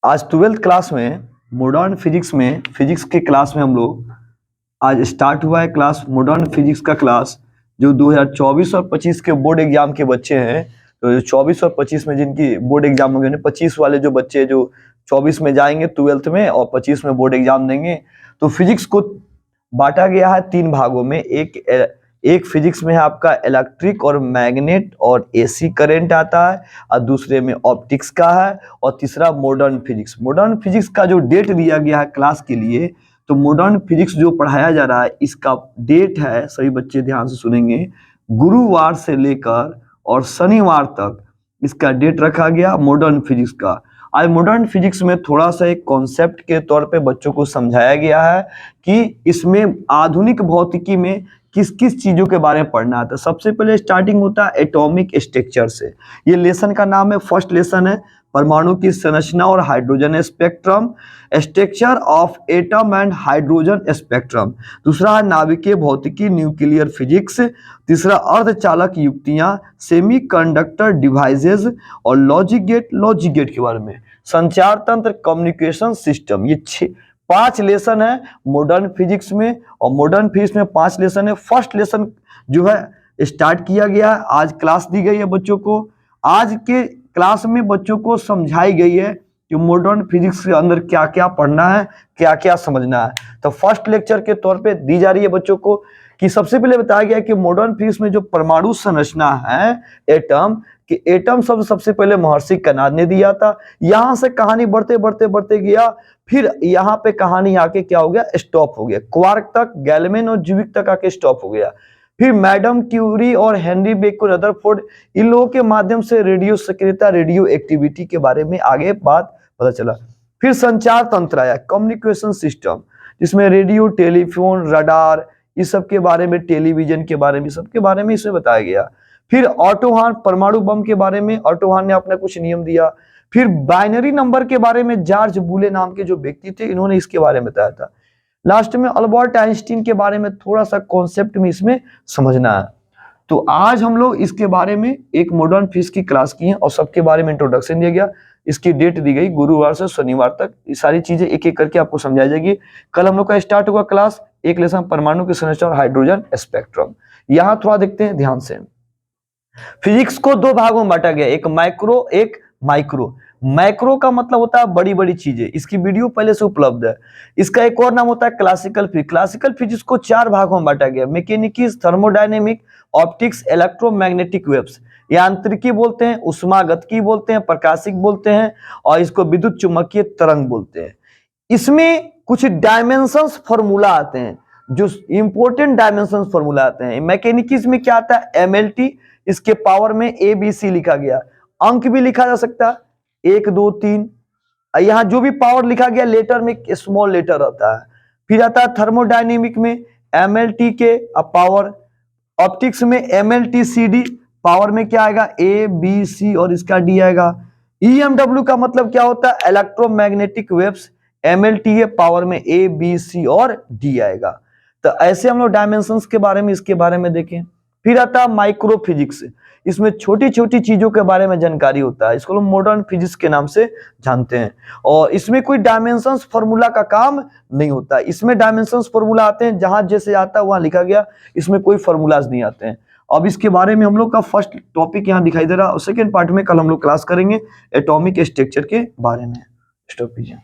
आज 12th class में modern physics में फिजिक्स के क्लास में हम लोग आज स्टार्ट हुआ है क्लास मॉडर्न फिजिक्स का क्लास जो 2024 और 25 के बोर्ड एग्जाम के बच्चे हैं। तो 24 और 25 में जिनकी बोर्ड एग्जाम होंगे, 25 वाले जो बच्चे जो 24 में जाएंगे 12th में और 25 में बोर्ड एग्जाम देंगे। तो फिजिक्स को बांटा गया है 3 भागों में। एक फिजिक्स में है आपका इलेक्ट्रिक और मैग्नेट और एसी करंट आता है, और दूसरे में ऑप्टिक्स का है, और तीसरा मॉडर्न फिजिक्स। मॉडर्न फिजिक्स का जो डेट दिया गया है क्लास के लिए, तो मॉडर्न फिजिक्स जो पढ़ाया जा रहा है इसका डेट है, सभी बच्चे ध्यान से सुनेंगे, गुरुवार से लेकर और शनिवार तक इसका डेट रखा गया मॉडर्न फिजिक्स का। आज मॉडर्न फिजिक्स में थोड़ा सा एक कॉन्सेप्ट के तौर पे बच्चों को समझाया गया है कि इसमें आधुनिक भौतिकी में किस किस चीजों के बारे में पढ़ना आता है। सबसे पहले स्टार्टिंग होता है एटॉमिक स्ट्रक्चर से। ये लेसन का नाम है, फर्स्ट लेसन है परमाणु की संरचना और hydrogen spectrum, structure of atom and hydrogen spectrum. दूसरा है नाभिकीय भौतिकी, न्यूक्लियर फिजिक्स। तीसरा अर्धचालक युक्तियां, सेमीकंडक्टर डिवाइसेस, और लॉजिक गेट के बारे में। संचार तंत्र, कम्युनिकेशन सिस्टम। ये 5 लेसन है मॉडर्न फिजिक्स में, और मॉडर्न फिजिक्स में 5 लेसन है। फर्स्ट लेसन जो है स्टार्ट किया गया है, आज क्लास दी गई है बच्चों को। आज के क्लास में बच्चों को समझाई गई है कि मॉडर्न फिजिक्स के अंदर क्या क्या पढ़ना है, क्या क्या समझना है। तो फर्स्ट लेक्चर के तौर पे दी जा रही है बच्चों को कि सबसे पहले बताया गया कि मॉडर्न फिजिक्स में जो परमाणु संरचना है एटम कि एटम शब्द सबसे पहले महर्षि कनाद ने दिया था। यहां से कहानी बढ़ते बढ़ते बढ़ते गया, फिर यहाँ पे कहानी आके क्या हो गया, स्टॉप हो गया। क्वार्क तक, गैलेमैन और ज्विक तक आके स्टॉप हो गया। फिर मैडम क्यूरी और हेनरी बेकर, रदरफोर्ड, इन लोगों के माध्यम से रेडियो सक्रियता, रेडियो एक्टिविटी के बारे में आगे बात पता चला। फिर संचार तंत्र आया, कम्युनिकेशन सिस्टम, जिसमें रेडियो, टेलीफोन, रडार, इस सब के बारे में, टेलीविजन के बारे में, सबके बारे में इसमें बताया गया। फिर ऑटो हान, परमाणु बम के बारे में ऑटो हान ने अपना कुछ नियम दिया। फिर बाइनरी नंबर के बारे में जॉर्ज बूले नाम के जो व्यक्ति थे, इन्होंने इसके बारे में बताया था। लास्ट में अल्बर्ट आइंस्टीन के बारे में थोड़ा सा कॉन्सेप्ट में इसमें समझना है। तो आज हम लोग इसके बारे में एक मॉडर्न फिजिक्स की क्लास की है और सबके बारे में इंट्रोडक्शन दिया गया। इसकी डेट दी गई गुरुवार से शनिवार तक। ये सारी चीजें एक एक करके आपको समझाई जाएगी। कल हम लोग का स्टार्ट होगा क्लास, एक लेसन परमाणु की संरचना और हाइड्रोजन स्पेक्ट्रम। यहां थोड़ा देखते हैं ध्यान से। फिजिक्स को 2 भागों में बांटा गया, एक माइक्रो, एक माइक्रो। मैक्रो का मतलब होता है बड़ी बड़ी चीजें, इसकी वीडियो पहले से उपलब्ध है। इसका एक और नाम होता है क्लासिकल फिजिक्स। क्लासिकल फिजिक्स को 4 भागों में बांटा गया, mechanics, thermodynamic, optics, electromagnetic waves. यांत्रिकी बोलते हैं, उष्मागतिकी बोलते हैं, प्रकाशिक बोलते हैं, और इसको विद्युत चुंबकीय तरंग बोलते हैं। इसमें कुछ डायमेंशंस फॉर्मूला आते हैं, जो इंपॉर्टेंट डायमेंशंस फॉर्मूला आते हैं। मैकेनिक्स में क्या आता है, MLT, इसके पावर में ABC लिखा गया। अंक भी लिखा जा सकता है 1 2 3। यहां जो भी पावर लिखा गया लेटर में स्मॉल लेटर आता है। फिर आता है थर्मोडायनेमिक में MLT के पावर, ऑप्टिक्स में MLT/CD, पावर में क्या आएगा ABC और इसका D आएगा। EMW का मतलब क्या होता है, इलेक्ट्रोमैग्नेटिक वेव्स, MLT है, पावर में ABC और D आएगा। तो ऐसे हम लोग डायमेंशंस के बारे में, इसके बारे में देखें। फिर आता है माइक्रो फिजिक्स, इसमें छोटी छोटी चीजों के बारे में जानकारी होता है, इसको लोग मॉडर्न फिजिक्स के नाम से जानते हैं। और इसमें कोई डायमेंशंस फॉर्मूला का काम नहीं होता है। इसमें डायमेंशंस फॉर्मूला आते हैं जहां जैसे आता है वहां लिखा गया, इसमें कोई फॉर्मूलाज नहीं आते हैं। अब इसके बारे में हम लोग का फर्स्ट टॉपिक यहाँ दिखाई दे रहा है, और सेकेंड पार्ट में कल हम लोग क्लास करेंगे एटॉमिक स्ट्रक्चर के बारे में। स्टॉप कीजिए।